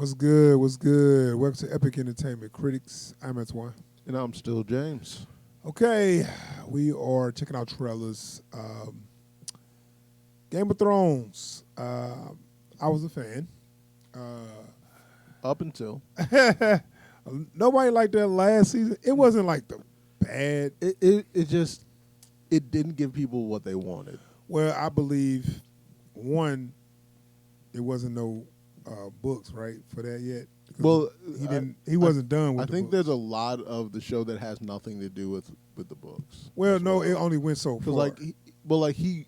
What's good? What's good? Welcome to Epic Entertainment Critics. I'm Antoine. And I'm still James. Okay, we are checking out trailers. Game of Thrones. I was a fan. Up until Nobody liked that last season. It wasn't like the bad. it didn't give people what they wanted. Well, I believe one, there wasn't no books right for that yet. Well, he didn't. He wasn't done with. I think there's a lot of the show that has nothing to do with the books. Well, no, it only went so far. He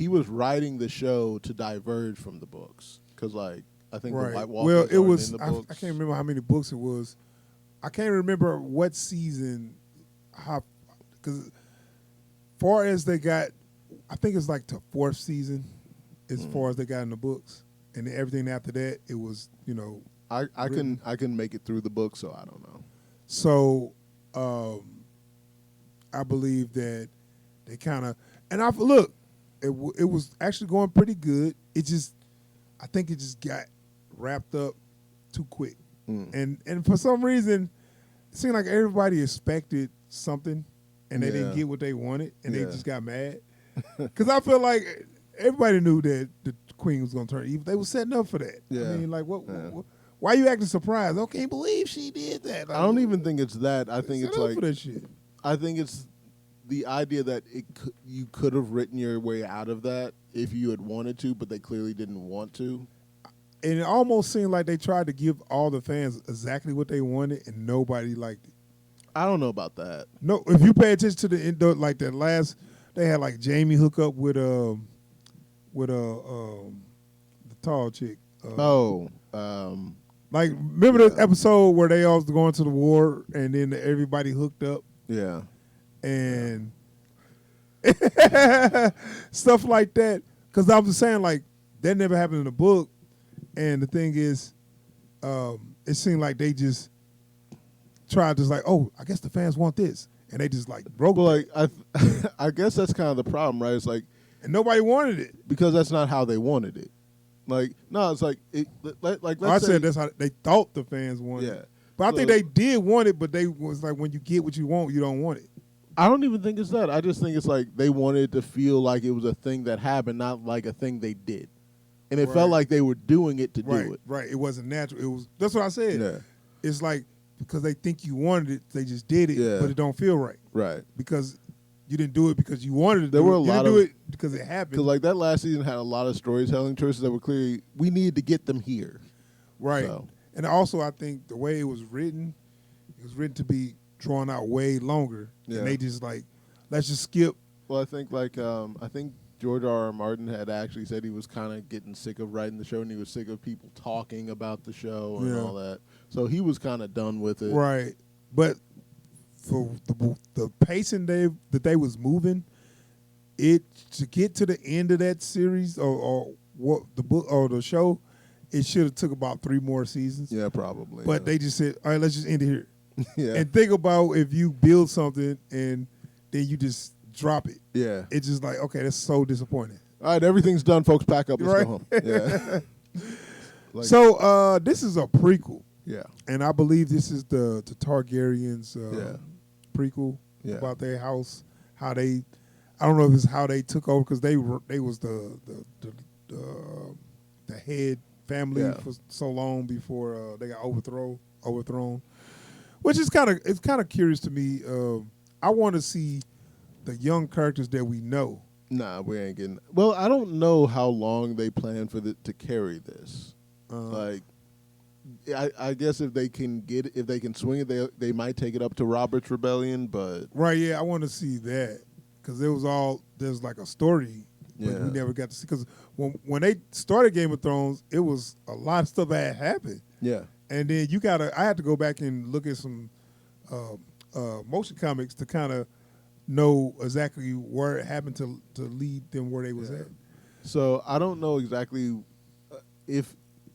was writing the show to diverge from the books because I think the White Walkers well, it aren't was. in the I books. can't remember how many books it was. I can't remember what season. How, because far as they got, I think it's like the fourth season, as far as they got in the books, and then everything after that, it was I can make it through the book, so I don't know. So, I believe that they kind of look. It was actually going pretty good. I think it just got wrapped up too quick, and for some reason, it seemed like everybody expected something, and they didn't get what they wanted, and they just got mad. Because I feel like everybody knew that the queen was going to turn evil. They were setting up for that. Yeah. I mean, like what why are you acting surprised? I can't believe she did that. Like, I don't even think it's that. I think it's like for that shit. I think it's the idea that you could have written your way out of that if you had wanted to, but they clearly didn't want to. And it almost seemed like they tried to give all the fans exactly what they wanted, and nobody liked it. I don't know about that. No, if you pay attention to the end, like that last, they had like Jamie hook up with the tall chick. Like remember the episode where they all was going to the war, and then everybody hooked up. Yeah. And stuff like that. Because I was just saying, like, that never happened in the book. And the thing is, it seemed like they just tried to, like, oh, I guess the fans want this. And they just, like, broke it. Like, I guess that's kind of the problem, right? It's like... And nobody wanted it. Because that's not how they wanted it. Like, no, it's like... I said that's how they thought the fans wanted it. But I think they did want it, but they was like, when you get what you want, you don't want it. I don't even think it's that. I just think it's like they wanted to feel like it was a thing that happened, not like a thing they did. And it felt like they were doing it to do it. Right. It wasn't natural. It was. That's what I said. Yeah. It's like because they think you wanted it, they just did it, but it don't feel right. Right. Because you didn't do it because you wanted to there do were it. A you lot didn't of, do it because it happened. Because like that last season had a lot of storytelling choices that were clearly, we needed to get them here. Right. So. And also I think the way it was written to be drawn out way longer. Yeah. And they just like, let's just skip. Well, I think George R.R. Martin had actually said he was kind of getting sick of writing the show, and he was sick of people talking about the show and all that. So he was kind of done with it. Right. But for the pacing that they was moving, to get to the end of that series or what the book or the show, it should have took about 3 more seasons. Yeah, probably. But they just said, all right, let's just end it here. Yeah. And think about if you build something and then you just drop it. Yeah. It's just like, okay, that's so disappointing. All right, everything's done, folks. Pack up. Let's go home. Yeah. So this is a prequel. Yeah. And I believe this is the Targaryens prequel about their house, how they, I don't know if it's how they took over because they was the head family for so long before they got overthrown. Which is kind of curious to me. I want to see the young characters that we know. Nah, we ain't getting. Well, I don't know how long they plan for to carry this. I guess if they can swing it, they might take it up to Robert's Rebellion. But right, yeah, I want to see that because there's like a story. But we never got to see because when they started Game of Thrones, it was a lot of stuff that had happened. Yeah. And then I had to go back and look at some motion comics to kind of know exactly where it happened to lead them where they was at. So I don't know exactly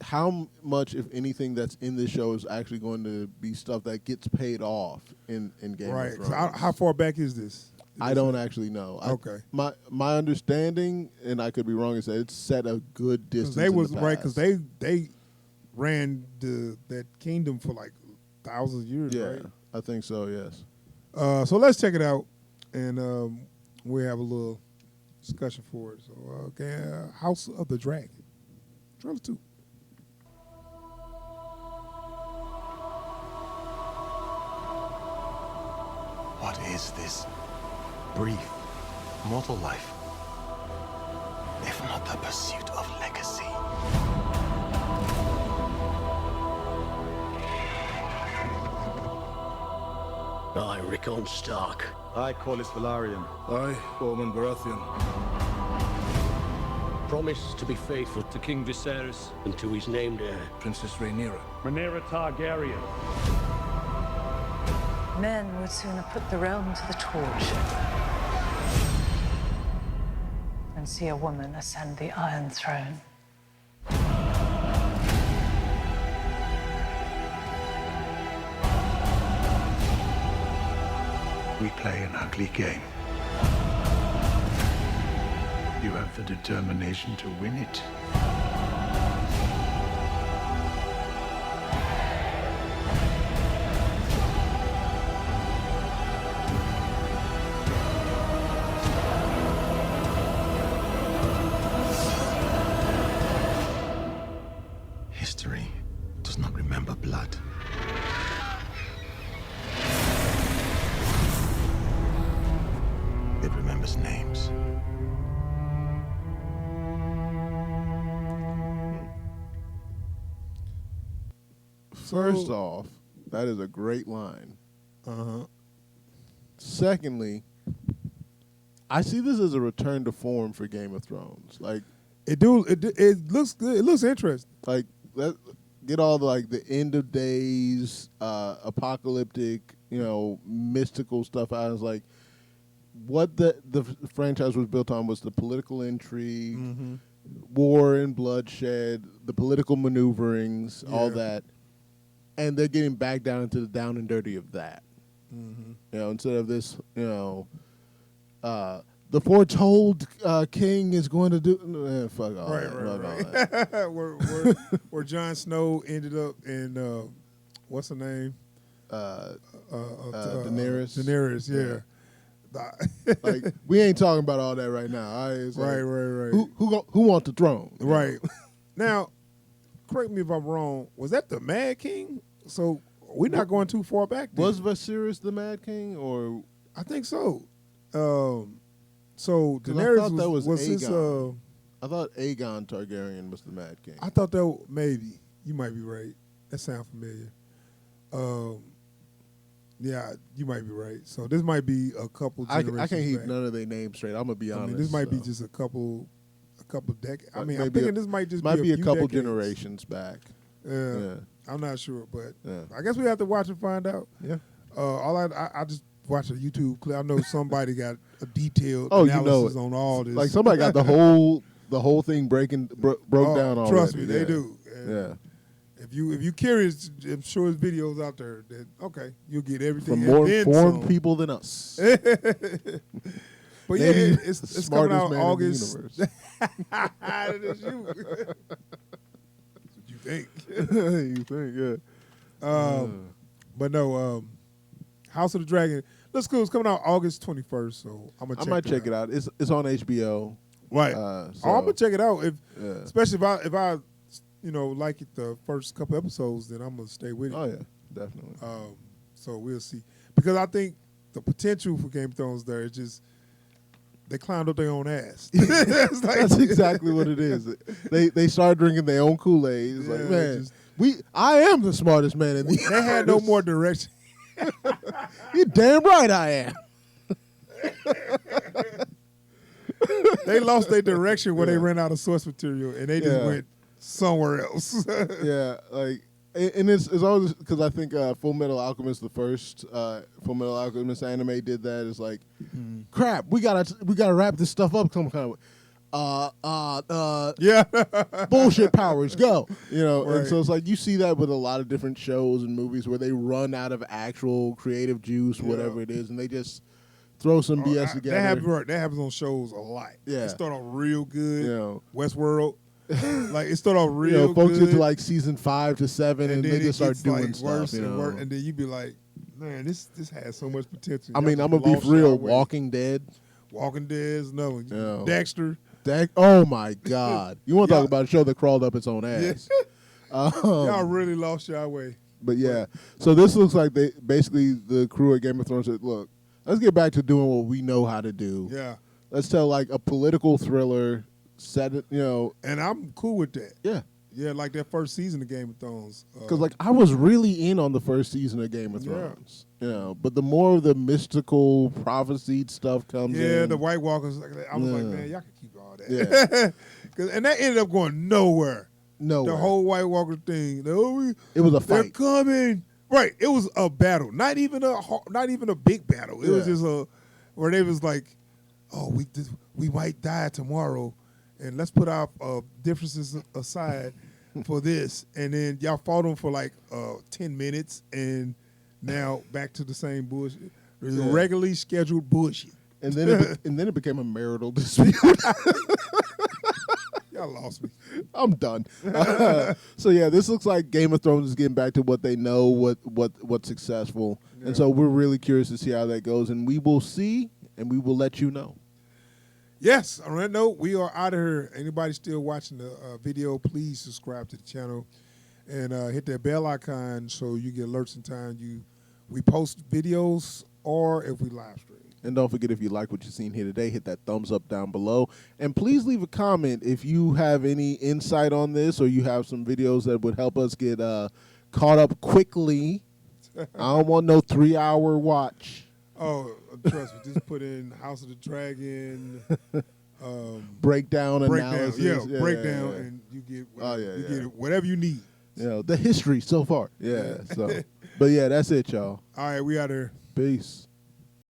how much, if anything, that's in this show is actually going to be stuff that gets paid off in Game of Thrones. Right. How far back is this? I don't actually know. Okay. My understanding, and I could be wrong, is that it's set a good distance. They was in the right past. because they ran that kingdom for like thousands of years, Yeah, right? I think so. Yes. So let's check it out, and we have a little discussion for it. So, House of the Dragon, trailer 2. What is this brief mortal life, if not the pursuit of legacy? I, Rickon Stark. I, Corlys Velaryon. I, Ormond Baratheon. Promise to be faithful To King Viserys. and to his named heir. Princess Rhaenyra. Rhaenyra Targaryen. Men would sooner put the realm to the torch than see a woman ascend the Iron Throne. We play an ugly game. You have the determination to win it. History does not remember blood. It remembers names. First off, that is a great line. Uh-huh. Secondly, I see this as a return to form for Game of Thrones. Like It looks good. It looks interesting. let get all the like the end of days, apocalyptic, mystical stuff out. It's like what the franchise was built on was the political intrigue, war and bloodshed, the political maneuverings, all Yeah. that, and they're getting back down into the down and dirty of that. Instead of this, the foretold king is going to do. Fuck all that. Fuck all that. where Jon Snow ended up in what's her name? Daenerys. Daenerys, yeah. Like we ain't talking about all that right now. It's like, Right. Who want the throne? Right. Now, correct me if I'm wrong. Was that the Mad King? So we're not going too far back. Then. Was Viserys the Mad King, or I think so. So 'Cause I Daenerys thought that was his. Aegon. I thought Aegon Targaryen was the Mad King. I thought that maybe you might be right. That sounds familiar. Yeah, you might be right. So this might be a couple. I Generations can't keep back. none of their names straight. I'm gonna be I honest. mean, this might be so. just a couple decades. I mean, I'm Maybe thinking this might just be a few couple decades. generations back. Yeah, I'm not sure, but Yeah. I guess we have to watch and find out. Yeah. All I just watched a YouTube clip. I know somebody got a detailed Oh, you know analysis it. on all this. Like somebody got the whole thing broke down already. Trust me, yeah. they do. And Yeah. If you curious, I'm sure there's videos out there that you'll get everything From and more then informed some. people than us. But yeah, Maybe it's the coming smartest out man August. in the It is you. That's what you think. universe. You think, yeah. But no, House of the Dragon. Looks cool. It's coming out August 21st, so I'm gonna. I might check it out. It's on HBO. Right. so- I'm gonna check it out. Yeah. Especially if I like it the first couple episodes, then I'm gonna stay with it. Oh yeah, definitely. So we'll see. Because I think the potential for Game of Thrones there is just they climbed up their own ass. It's like- That's exactly what it is. They started drinking their own Kool-Aid. It's like, Yeah, man, just- I am the smartest man in the They had no more direction. You're damn right I am. They lost their direction when they ran out of source material, and they just Yeah. went somewhere else. Yeah, like, and it's always because I think Full Metal Alchemist, the first Full Metal Alchemist anime, did that. It's like, crap, we gotta wrap this stuff up some kind of way. Yeah. Bullshit powers go, and Right. so it's like you see that with a lot of different shows and movies where they run out of actual creative juice, whatever it is, and they just throw some BS together. That happens on shows a lot. Yeah. They start off real good. Yeah. Westworld. Like it started off real You know, folks good, get to like season 5 to 7, and then they it just start gets, doing like, stuff. worse You and know? worse, and then you be like, man, this has so much potential. I Y'all mean, just I'm gonna be lost for real. y'all way. Walking Dead. Walking Dead is another one. Yeah. Dexter. Oh my God! You want to Yeah. talk about a show that crawled up its own ass? Y'all really lost y'all way. But yeah, so this looks like they basically the crew at Game of Thrones said, "Look, let's get back to doing what we know how to do. Yeah. Let's tell like a political thriller. Set it, you know, And I'm cool with that. yeah." Yeah, like that first season of Game of Thrones. Because like I was really in on the first season of Game of Yeah. Thrones, you know, but the more of the mystical prophecy stuff comes in, yeah, the White Walkers. I was like, Yeah. man, y'all can keep all that. Yeah. And that ended up going nowhere. no, The whole White Walker thing. it was a They're fight. coming. Right. It was a battle. Not even a big battle. It was Yeah. just where they was like, oh, we might die tomorrow, and let's put our differences aside for this. And then y'all fought them for like 10 minutes, and now back to the same bullshit. Yeah. Regularly scheduled bullshit. And then it became a marital dispute. Y'all lost me. I'm done. So yeah, this looks like Game of Thrones is getting back to what they know, what's successful, and so we're really curious to see how that goes, and we will see, and we will let you know. Yes, on that note, we are out of here. Anybody still watching the video, please subscribe to the channel and hit that bell icon so you get alerts in time we post videos or if we live stream. And don't forget, if you like what you've seen here today, hit that thumbs up down below. And please leave a comment if you have any insight on this or you have some videos that would help us get caught up quickly. I don't want no 3-hour watch. Oh, trust me, just put in House of the Dragon, Breakdown breakdown, analysis. breakdown, yeah. and you get yeah. get whatever you need. You know, the history so far. Yeah. So, but yeah, that's it, y'all. All right, we out of here. Peace.